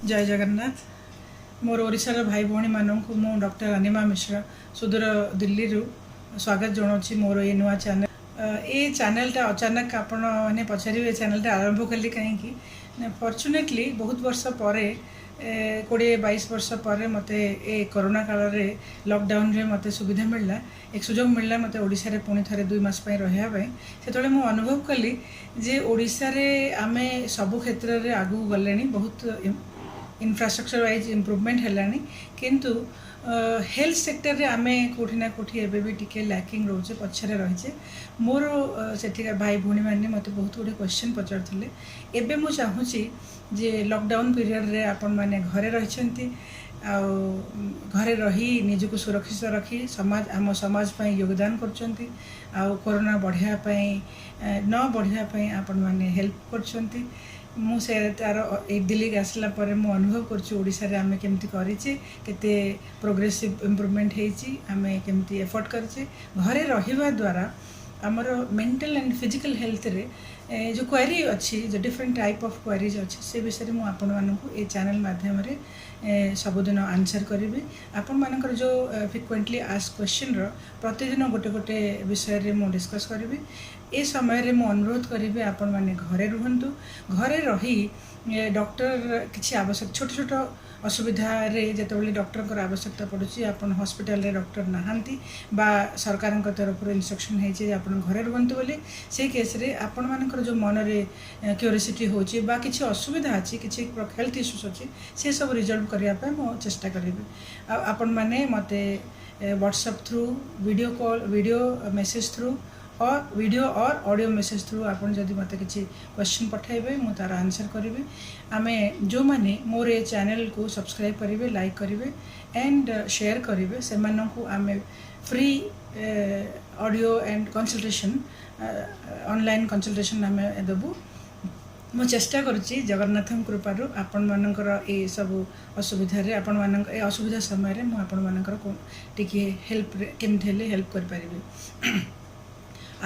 जय जगन्नाथ मोर ओडिशार भाई भौणी मानक मु डॉक्टर अनिमा मिश्रा सुदूर दिल्ली रु स्वागत जनावि मोर ये नुआ चैनल ये चैनलटा अचानक आपण मैंने पचारे चैनलटा आरंभ कली कहीं फॉर्चुनेटली बहुत वर्ष पर 20-22 वर्ष पर मत ए कोरोना काल रे लॉकडाउन रे मत सुविधा मिलला एक सुजोग मिलला मत ओडिशा रे पुणी थे 2 मास रहा से मु अनुभव कली जे ओडिशा रे आमे सबु क्षेत्र रे आगू गले बहुत इंफ्रास्ट्रक्चर वाइज इम्प्रूवमेंट है किंतु हेल्थ सेक्टर रे आमे कोठी ना कोठी एबे भी टिके लैकिंग रोचे पछरे रहिचे मोर सेठिका भाई भौणी माने मते बहुत गुडे क्वेश्चन पचारथिले एबे मु चाहूची जे लॉकडाउन पीरियड रे आपण माने घरे रहिछंती आ घरे रही निजको सुरक्षित रखी समाज आम समाज पई योगदान करछंती आ कोरोना बढ़िया पई न बढ़िया पई आपण माने हेल्प करछंती मुझे तार दिल्ली आसला पर मु अनुभव करछी आमे केमती करिछि केते प्रोग्रेसिव इम्प्रूवमेंट हेछि आमे केमती एफर्ट करछे घरे रहिबा द्वारा आमर मेंटल एंड फिजिकल हेल्थ रे जो क्वेरी अच्छी जो डिफरेंट टाइप ऑफ क्वेरीज अच्छी से विषय में आपण मानक ये चैनल माध्यम रे सबुदिन आंसर करी आपण मानकर जो फ्रिक्वेंटली आस्क क्वेश्चन रो प्रतिदिन गोटे गोटे विषय रे मु डिस्कस करी ए समय रे मु अनुरोध करी आपण माने घरे रुहंतु घरे रही डॉक्टर किसी आवश्यक छोट छोट असुविधा रे जेतबेले डॉक्टर को आवश्यकता पड़ुची आपण हॉस्पिटल रे डॉक्टर नहांती बा सरकार तरफ इंस्ट्रक्शन है आपण घरे रुहंतु बोली से केस रे आपण मानकर जो मन रे क्यूरियोसिटी होची बा किसी असुविधा अछि किसी हेल्थ इश्यूज अछि से सब रिजॉल्व करिया पे मो चेष्टा करिबे आपण माने मते WhatsApp through video call video message through और वीडियो और ऑडियो मैसेज थ्रू आपन जदि मत किसी क्वेश्चन पठाइबे मु तार आंसर करिबे आमे जो माने मोर ए चैनल को सब्सक्राइब करिबे लाइक करिबे एंड शेयर करिबे से मानकु आमे free audio and consultation online consultation आमे देबु मु चेष्टा करुच्ची जगन्नाथ कृपारू आपण मानकर ए सब असुविधा रे आपण मानक ए असुविधा समय रे मु आपण मानकर टिके हेल्प केमथे हेले हेल्प कर परिबे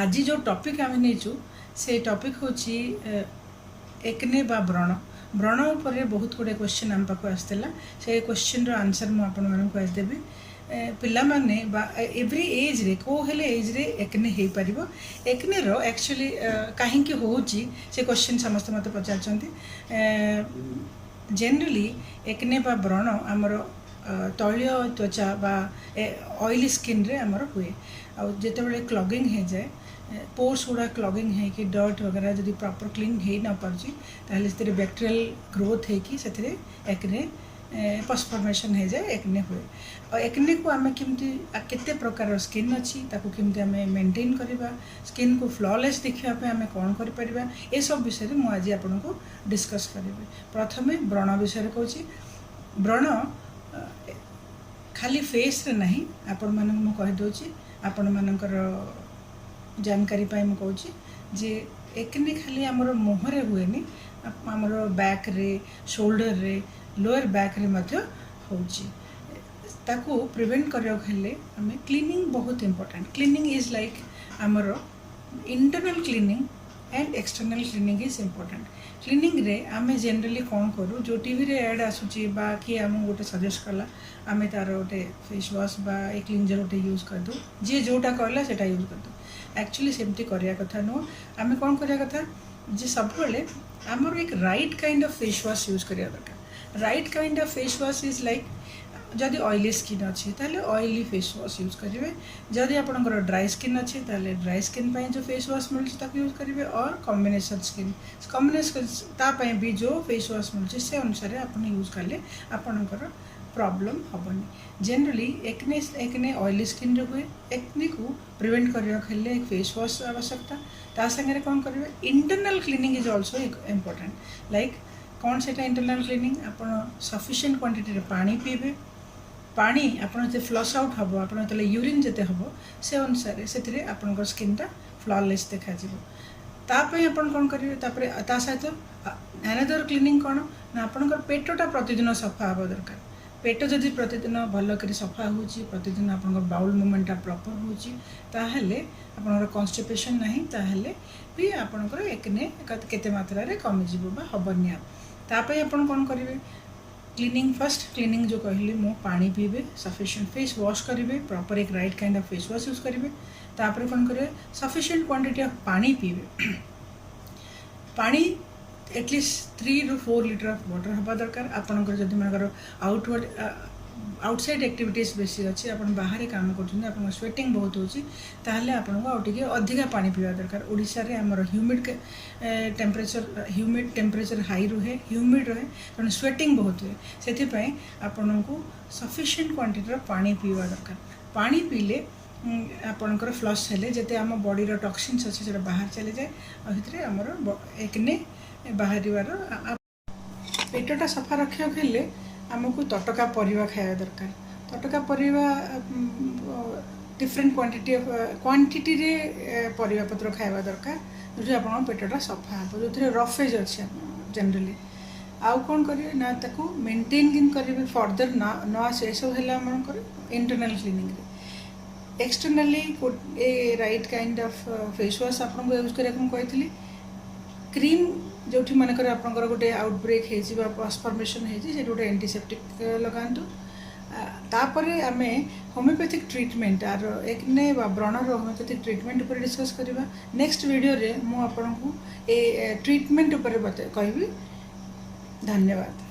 आज जो टॉपिक आम नहींचु से टॉपिक होची एकने बा व्रण व्रण उपर बहुत गुड़े क्वेश्चन आम पाक आसला से क्वेश्चन रो आंसर मु आपण मानक आज देबी पिला माने बा एवरी एज रे को हेले एज रे एकने हे परिबो एकने रो एक्चुअली काहे की होची से क्वेश्चन समस्त मते पचारचंती जनरली एकने बा व्रण हमर तैलीय त्वचा बा ऑयली स्किन रे हमर हुए आ जेतेबेले क्लॉगिंग हे जाए पोर्स गुड़ा क्लॉगिंग है कि डर्ट वगैरह जब प्रॉपर क्लीन हो ना पार्ची ताहले से बैक्टेरियल ग्रोथ है कि से एकने पस्फॉर्मेशन हो जाए एकने हुए और एकने को आम केमती केते प्रकार स्किन अच्छी ताको केमती आम मेंटेन करवा स्किन को फ्लॉलेस देखा आम कौन कर ये सब विषय में मुझे आपन को डिस्कस करी प्रथमे व्रण विषय कहूँ व्रण खाली फेस रे नहीं आपण मानक मु कहि दोची आपण मानकर जानकारी पाई मु कहूँ जे एकने खाली आमर मुहरे हुए आमर बैक रे शोल्डर रे लोअर बैक रे मध्य होची ताकू प्रिवेंट करया हेले हमें क्लीनिंग बहुत इंपोर्टेंट क्लीनिंग इज लाइक आमर internal cleaning and external cleaning is important cleaning रे आमे जनरली कौन करूँ जो टीवी रे एड आसूची बा कि आम गोटे सजेस्ट कला आमे तार गोटे फेस वॉश बा ए क्लींजर गोटे यूज कर दो जी जोटा कहला सेटा यूज कर दो एक्चुअली सेमती करिया कथा नुह आमे कौन करिया कथा जे सब बेले आमर एक right kind of face wash use करिया दरकार right kind of face wash is like जदि ऑयली स्किन अच्छी ताले ऑयली फेस वॉश यूज करेंगे जदि आपंकर ड्राई स्किन अच्छी ताले ड्राई स्किन जो फेस वॉश मिलता यूज करेंगे और कॉम्बिनेशन स्किन कॉम्बिनेशन भी जो फेस वॉश मिलूँ से अनुसार आप यूज कले आपंकर प्रॉब्लम हेनी जनरली एकने ऑयली स्किन हुए एकने को प्रिवेंट करने एक फेस वॉश आवश्यकता ता संगे कौन करेंगे internal cleaning is also important like कौन से इंटरनल क्लीनिंग आप सफिशिएंट क्वांटिटी पानी पीबे पानी आपन जे फ्लश आउट हम आपन तले यूरिन जेते हम से अनुसार से आपन स्किनटा फ्लॉलेस देखा तापई आपन कौन करेंगे तापर ता सहित अनदर क्लीनिंग कौन ना आपन पेटटा प्रतिदिन सफा हवा दरकार पेट जदि प्रतिदिन भल कर सफा हो प्रतिदिन आपन बाउल मूवमेंटा प्रॉपर होपर कन्स्टिपेशन नहीं ताहले भी आपन एकने केते मात्रा रे कमी जीवो बा हबनिया तापई आपन कौन करेंगे क्लीनिंग फर्स्ट क्लीनिंग जो कहली मो पानी पीबे सफिशिएंट फेस वॉश करेंगे प्रॉपर एक right kind of face wash use करेंगे तापर कौन करेंगे सफिशिएंट क्वांटिटी ऑफ पानी पीबे पानी एटलिस्ट 3 ରୁ 4 लीटर ऑफ वाटर हवा दरकार आपंकर जदि मनकर आउटवर्ड आउटसाइड एक्टिविटीज बेसी अच्छी आप बाहर काम कर स्वेटिंग बहुत होची ताहले आपको आउटे अधिका पानी पीवा दरकार ओडिशा रे हमर ह्यूमिड टेम्परेचर हाई रुहे ह्यूमिड रहे तेणु स्वेटिंग बहुत हुए से आपको सफिशिएंट क्वांटिटी पानी पीवा दरकार पानी पीले आपणकर फ्लश हेले जते आम बॉडी रो टॉक्सिन्स अच्छे से बाहर चले जाए और से आमर एकने बाहर पेटटा सफा रखा हेले आमको तटका परिवा खाया दरकार तटका परिवा डिफरेंट क्वांटिटी रे परिवा पत्र खाया दरकार जो आप पेटटा सफा हे जो रफेज अच्छे जनरली आउ कौन करेंगे ना ताको मेंटेन करेंगे फर्दर ना से सब है इंटरनल क्लीनिंग रे externally a right kind of face wash आपको यूज करी क्रीम जो मनकर आपंकर गोटे आउटब्रेक ट्रांसफॉर्मेशन होती गोटे एंटीसेप्टिक लगातु तापर आम होमियोपैथिक ट्रीटमेंट आर एक व्रणर होमियोपैथिक ट्रीटमेंट उपर डिस्कस करवा नेक्स्ट वीडियो रे मु आपको ए ट्रीटमेंट उपर कहि धन्यवाद।